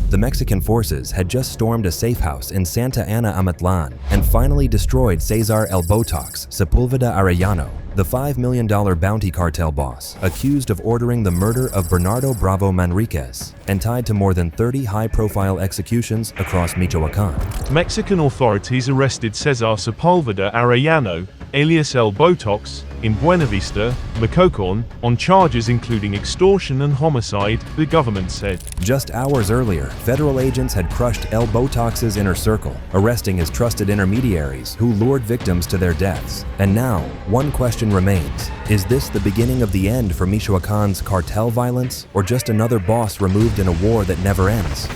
The Mexican forces had just stormed a safe house in Santa Ana Amatlan and finally destroyed Cesar El Botox Sepulveda Arellano, the $5 million bounty cartel boss, accused of ordering the murder of Bernardo Bravo Manriquez and tied to more than 30 high-profile executions across Michoacan. Mexican authorities arrested Cesar Sepulveda Arellano, alias El Botox, in Buenavista, Michoacán, on charges including extortion and homicide, the government said. Just hours earlier, federal agents had crushed El Botox's inner circle, arresting his trusted intermediaries who lured victims to their deaths. And now, one question remains. Is this the beginning of the end for Michoacan's cartel violence, or just another boss removed in a war that never ends?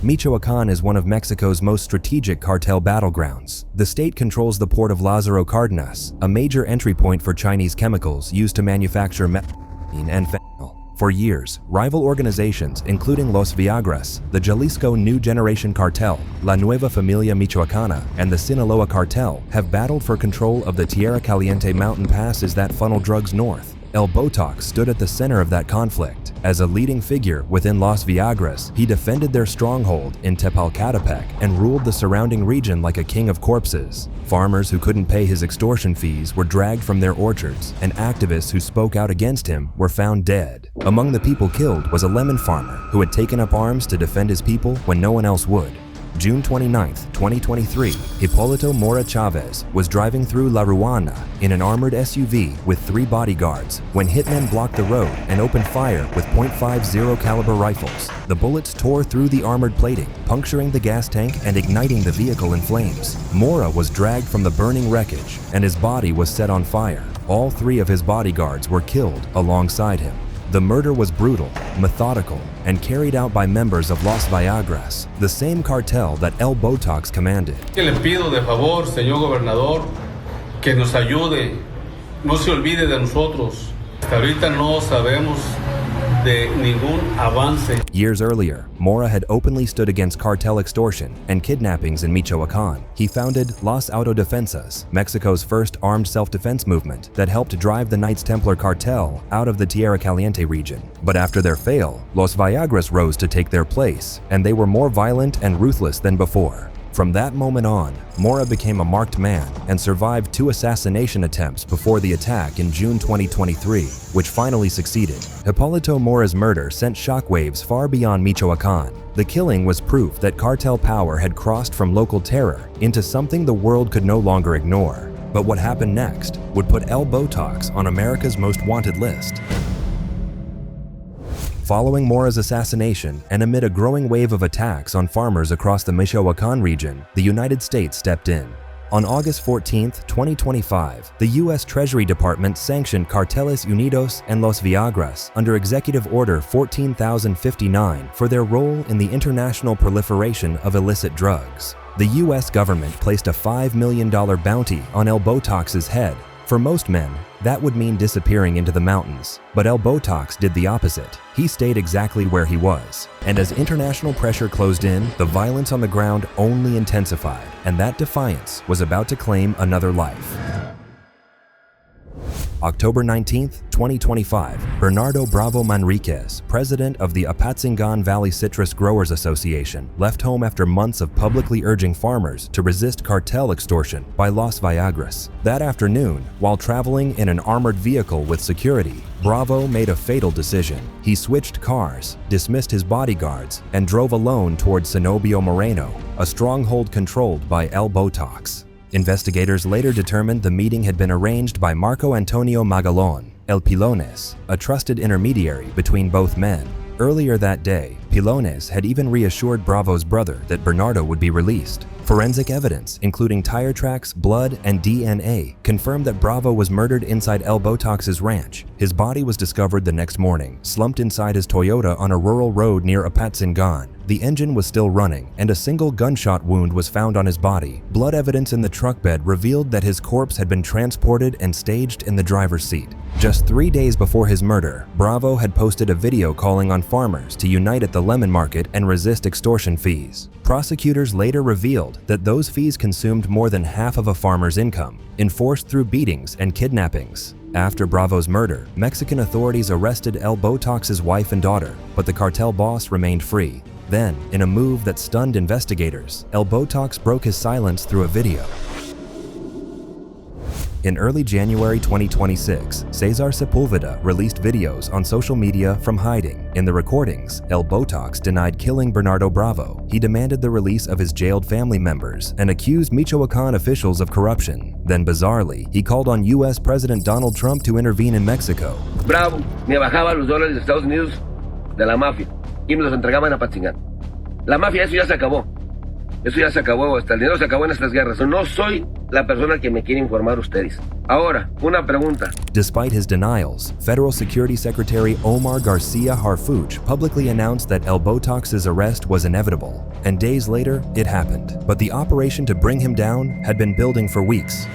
Michoacan is one of Mexico's most strategic cartel battlegrounds. The state controls the port of Lázaro Cárdenas, a major entry point for Chinese chemicals used to manufacture methamphetamine and fentanyl. For years, rival organizations including Los Viagras, the Jalisco New Generation Cartel, La Nueva Familia Michoacana, and the Sinaloa Cartel have battled for control of the Tierra Caliente mountain passes that funnel drugs north. El Botox stood at the center of that conflict. As a leading figure within Los Viagras, he defended their stronghold in Tepalcatepec and ruled the surrounding region like a king of corpses. Farmers who couldn't pay his extortion fees were dragged from their orchards, and activists who spoke out against him were found dead. Among the people killed was a lemon farmer who had taken up arms to defend his people when no one else would. June 29, 2023, Hipólito Mora Chavez was driving through La Ruana in an armored SUV with 3 bodyguards when hitmen blocked the road and opened fire with .50 caliber rifles. The bullets tore through the armored plating, puncturing the gas tank and igniting the vehicle in flames. Mora was dragged from the burning wreckage and his body was set on fire. All 3 of his bodyguards were killed alongside him. The murder was brutal, methodical, and carried out by members of Los Viagras, the same cartel that El Botox commanded. Le pido de favor, señor gobernador, que nos ayude, no se olvide de nosotros. Hasta ahorita no sabemos de ningún avance. Years earlier, Mora had openly stood against cartel extortion and kidnappings in Michoacán. He founded Los Autodefensas, Mexico's first armed self-defense movement that helped drive the Knights Templar cartel out of the Tierra Caliente region. But after their fail, Los Viagras rose to take their place, and they were more violent and ruthless than before. From that moment on, Mora became a marked man and survived 2 assassination attempts before the attack in June 2023, which finally succeeded. Hipólito Mora's murder sent shockwaves far beyond Michoacán. The killing was proof that cartel power had crossed from local terror into something the world could no longer ignore. But what happened next would put El Botox on America's most wanted list. Following Mora's assassination and amid a growing wave of attacks on farmers across the Michoacán region, the United States stepped in. On August 14, 2025, the U.S. Treasury Department sanctioned Carteles Unidos and Los Viagras under Executive Order 14,059 for their role in the international proliferation of illicit drugs. The U.S. government placed a $5 million bounty on El Botox's head. For most men, that would mean disappearing into the mountains, but El Botox did the opposite. He stayed exactly where he was. And as international pressure closed in, the violence on the ground only intensified, and that defiance was about to claim another life. October 19, 2025, Bernardo Bravo Manriquez, president of the Apatzingan Valley Citrus Growers Association, left home after months of publicly urging farmers to resist cartel extortion by Los Viagras. That afternoon, while traveling in an armored vehicle with security, Bravo made a fatal decision. He switched cars, dismissed his bodyguards, and drove alone towards Cenobio Moreno, a stronghold controlled by El Botox. Investigators later determined the meeting had been arranged by Marco Antonio Magalón, El Pilones, a trusted intermediary between both men. Earlier that day, Pilones had even reassured Bravo's brother that Bernardo would be released. Forensic evidence, including tire tracks, blood, and DNA, confirmed that Bravo was murdered inside El Botox's ranch. His body was discovered the next morning, slumped inside his Toyota on a rural road near Apatzingan. The engine was still running, and a single gunshot wound was found on his body. Blood evidence in the truck bed revealed that his corpse had been transported and staged in the driver's seat. Just 3 days before his murder, Bravo had posted a video calling on farmers to unite at the lemon market and resist extortion fees. Prosecutors later revealed that those fees consumed more than half of a farmer's income, enforced through beatings and kidnappings. After Bravo's murder, Mexican authorities arrested El Botox's wife and daughter, but the cartel boss remained free. Then, in a move that stunned investigators, El Botox broke his silence through a video. In early January 2026, Cesar Sepulveda released videos on social media from hiding. In the recordings, El Botox denied killing Bernardo Bravo. He demanded the release of his jailed family members and accused Michoacan officials of corruption. Then bizarrely, he called on US President Donald Trump to intervene in Mexico. Bravo me bajaba los dólares de Estados Unidos de la mafia y me los entregaban a Patzingán. La mafia, eso ya se acabó. Eso ya se acabó, hasta el dinero se acabó en estas guerras. No soy la persona que me quiere informar ustedes. Ahora, una pregunta. Despite his denials, Federal Security Secretary Omar Garcia Harfuch publicly announced that El Botox's arrest was inevitable, and days later, it happened. But the operation to bring him down had been building for weeks.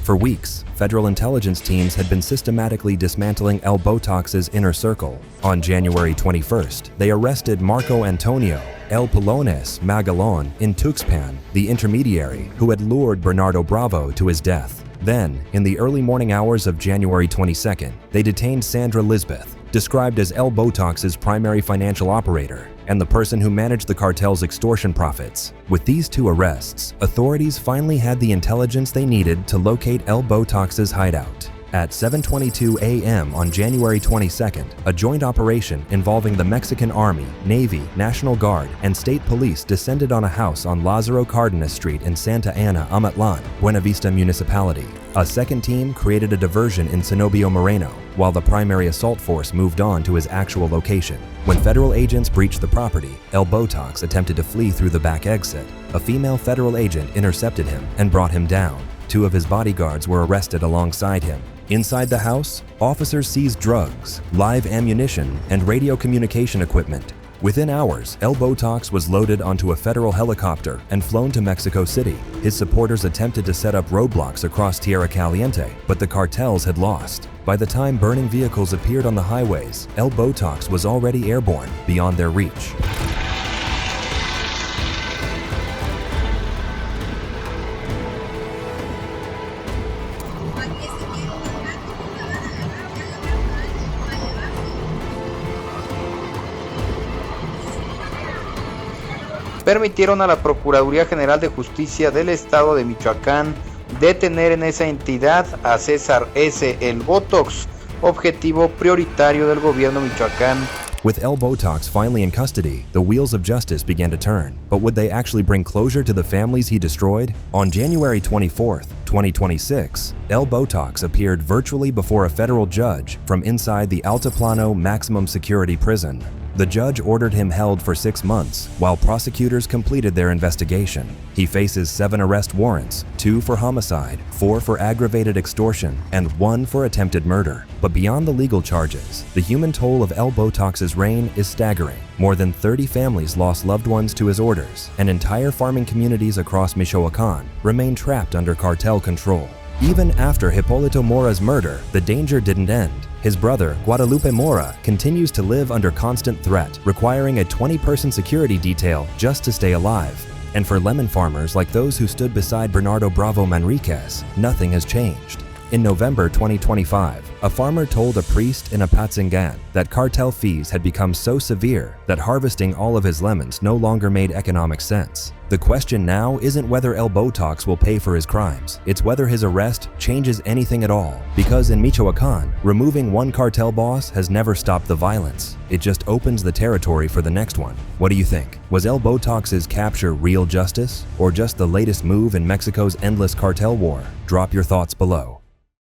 For weeks, federal intelligence teams had been systematically dismantling El Botox's inner circle. On January 21st, they arrested Marco Antonio El Polones Magalon in Tuxpan, the intermediary who had lured Bernardo Bravo to his death. Then, in the early morning hours of January 22nd, they detained Sandra Lisbeth, described as El Botox's primary financial operator and the person who managed the cartel's extortion profits. With these two arrests, authorities finally had the intelligence they needed to locate El Botox's hideout. At 7:22 a.m. on January 22nd, a joint operation involving the Mexican Army, Navy, National Guard, and State Police descended on a house on Lázaro Cárdenas Street in Santa Ana, Amatlan, Buena Vista Municipality. A second team created a diversion in Cenobio Moreno, while the primary assault force moved on to his actual location. When federal agents breached the property, El Botox attempted to flee through the back exit. A female federal agent intercepted him and brought him down. Two of his bodyguards were arrested alongside him. Inside the house, officers seized drugs, live ammunition, and radio communication equipment. Within hours, El Botox was loaded onto a federal helicopter and flown to Mexico City. His supporters attempted to set up roadblocks across Tierra Caliente, but the cartels had lost. By the time burning vehicles appeared on the highways, El Botox was already airborne, beyond their reach. Permitieron a la Procuraduría General de Justicia del Estado de Michoacán detener en esa entidad a César S. El Botox, objetivo prioritario del gobierno Michoacán. With El Botox finally in custody, the wheels of justice began to turn. But would they actually bring closure to the families he destroyed? On January 24th, 2026, El Botox appeared virtually before a federal judge from inside the Altiplano maximum security prison. The judge ordered him held for 6 months while prosecutors completed their investigation. He faces 7 arrest warrants, 2 for homicide, 4 for aggravated extortion, and 1 for attempted murder. But beyond the legal charges, the human toll of El Botox's reign is staggering. More than 30 families lost loved ones to his orders, and entire farming communities across Michoacán remain trapped under cartel control. Even after Hipólito Mora's murder, the danger didn't end. His brother, Guadalupe Mora, continues to live under constant threat, requiring a 20-person security detail just to stay alive. And for lemon farmers like those who stood beside Bernardo Bravo Manriquez, nothing has changed. In November 2025, a farmer told a priest in Apatzingán that cartel fees had become so severe that harvesting all of his lemons no longer made economic sense. The question now isn't whether El Botox will pay for his crimes, it's whether his arrest changes anything at all. Because in Michoacán, removing one cartel boss has never stopped the violence. It just opens the territory for the next one. What do you think? Was El Botox's capture real justice, or just the latest move in Mexico's endless cartel war? Drop your thoughts below.